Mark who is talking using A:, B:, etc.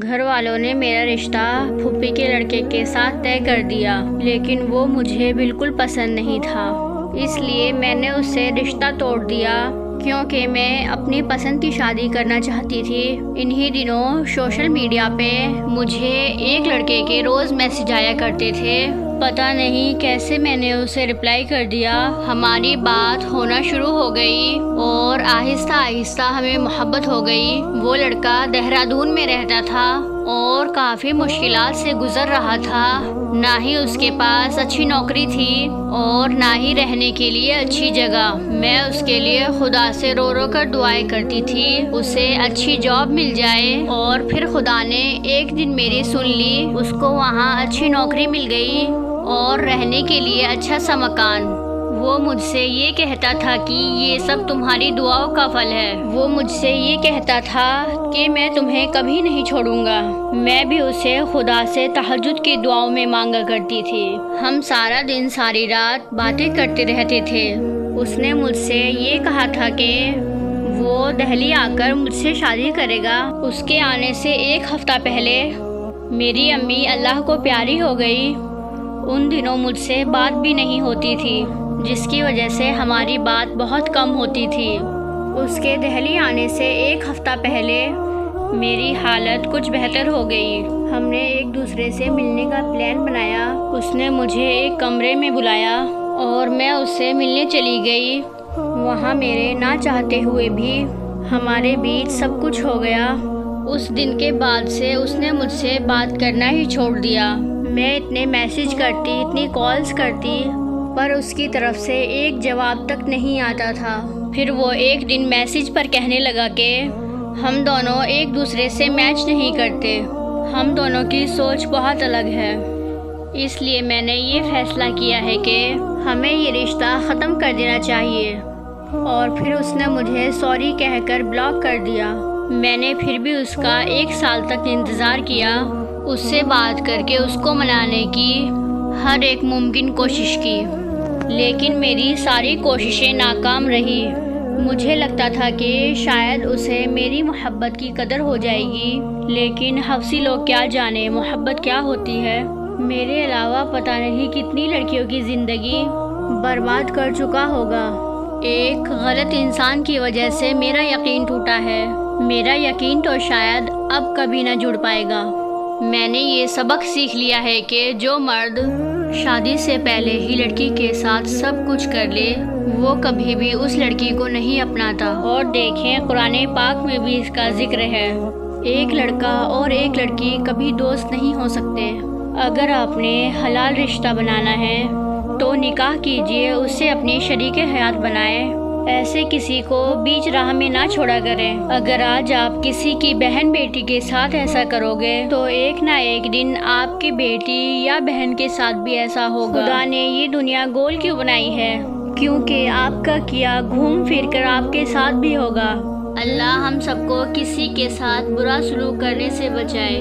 A: گھر والوں نے میرا رشتہ پھوپھی کے لڑکے کے ساتھ طے کر دیا، لیکن وہ مجھے بالکل پسند نہیں تھا، اس لیے میں نے اس سے رشتہ توڑ دیا کیونکہ میں اپنی پسند کی شادی کرنا چاہتی تھی۔ انہی دنوں سوشل میڈیا پہ مجھے ایک لڑکے کے روز میسج آیا کرتے تھے، پتہ نہیں کیسے میں نے اسے رپلائی کر دیا۔ ہماری بات ہونا شروع ہو گئی اور آہستہ آہستہ ہمیں محبت ہو گئی۔ وہ لڑکا دہرادون میں رہتا تھا اور کافی مشکلات سے گزر رہا تھا، نہ ہی اس کے پاس اچھی نوکری تھی اور نہ ہی رہنے کے لیے اچھی جگہ۔ میں اس کے لیے خدا سے رو رو کر دعائیں کرتی تھی اسے اچھی جاب مل جائے، اور پھر خدا نے ایک دن میری سن لی، اس کو وہاں اچھی نوکری مل گئی اور رہنے کے لیے اچھا سا مکان۔ وہ مجھ سے یہ کہتا تھا کہ یہ سب تمہاری دعاؤں کا پھل ہے۔ وہ مجھ سے یہ کہتا تھا کہ میں تمہیں کبھی نہیں چھوڑوں گا۔ میں بھی اسے خدا سے تہجد کی دعاؤں میں مانگا کرتی تھی۔ ہم سارا دن ساری رات باتیں کرتے رہتے تھے۔ اس نے مجھ سے یہ کہا تھا کہ وہ دہلی آ کر مجھ سے شادی کرے گا۔ اس کے آنے سے ایک ہفتہ پہلے میری امی اللہ کو پیاری ہو گئی۔ ان دنوں مجھ سے بات بھی نہیں ہوتی تھی، جس کی وجہ سے ہماری بات بہت کم ہوتی تھی۔ اس کے دہلی آنے سے ایک ہفتہ پہلے میری حالت کچھ بہتر ہو گئی۔ ہم نے ایک دوسرے سے ملنے کا پلان بنایا۔ اس نے مجھے ایک کمرے میں بلایا اور میں اس سے ملنے چلی گئی۔ وہاں میرے نہ چاہتے ہوئے بھی ہمارے بیچ سب کچھ ہو گیا۔ اس دن کے بعد سے اس نے مجھ سے بات کرنا ہی چھوڑ دیا۔ میں اتنے میسج کرتی، اتنی کالز کرتی، پر اس کی طرف سے ایک جواب تک نہیں آتا تھا۔ پھر وہ ایک دن میسج پر کہنے لگا کہ ہم دونوں ایک دوسرے سے میچ نہیں کرتے، ہم دونوں کی سوچ بہت الگ ہے، اس لیے میں نے یہ فیصلہ کیا ہے کہ ہمیں یہ رشتہ ختم کر دینا چاہیے۔ اور پھر اس نے مجھے سوری کہہ کر بلاک کر دیا۔ میں نے پھر بھی اس کا 1 سال تک انتظار کیا، اس سے بات کر کے اس کو منانے کی ہر ایک ممکن کوشش کی، لیکن میری ساری کوششیں ناکام رہی۔ مجھے لگتا تھا کہ شاید اسے میری محبت کی قدر ہو جائے گی، لیکن حوثی لوگ کیا جانے محبت کیا ہوتی ہے۔ میرے علاوہ پتہ نہیں کتنی لڑکیوں کی زندگی برباد کر چکا ہوگا۔ ایک غلط انسان کی وجہ سے میرا یقین ٹوٹا ہے۔ میرا یقین تو شاید اب کبھی نہ جڑ پائے گا۔ میں نے یہ سبق سیکھ لیا ہے کہ جو مرد شادی سے پہلے ہی لڑکی کے ساتھ سب کچھ کر لے، وہ کبھی بھی اس لڑکی کو نہیں اپناتا۔ اور دیکھیں قرآن پاک میں بھی اس کا ذکر ہے، ایک لڑکا اور ایک لڑکی کبھی دوست نہیں ہو سکتے۔ اگر آپ نے حلال رشتہ بنانا ہے تو نکاح کیجئے، اس سے اپنی شریک حیات بنائیں، ایسے کسی کو بیچ راہ میں نہ چھوڑا کریں۔ اگر آج آپ کسی کی بہن بیٹی کے ساتھ ایسا کرو گے تو ایک نہ ایک دن آپ کی بیٹی یا بہن کے ساتھ بھی ایسا ہوگا۔ خدا نے یہ دنیا گول کیوں بنائی ہے؟ کیونکہ آپ کا کیا گھوم پھر کر آپ کے ساتھ بھی ہوگا۔ اللہ ہم سب کو کسی کے ساتھ برا سلوک کرنے سے بچائے۔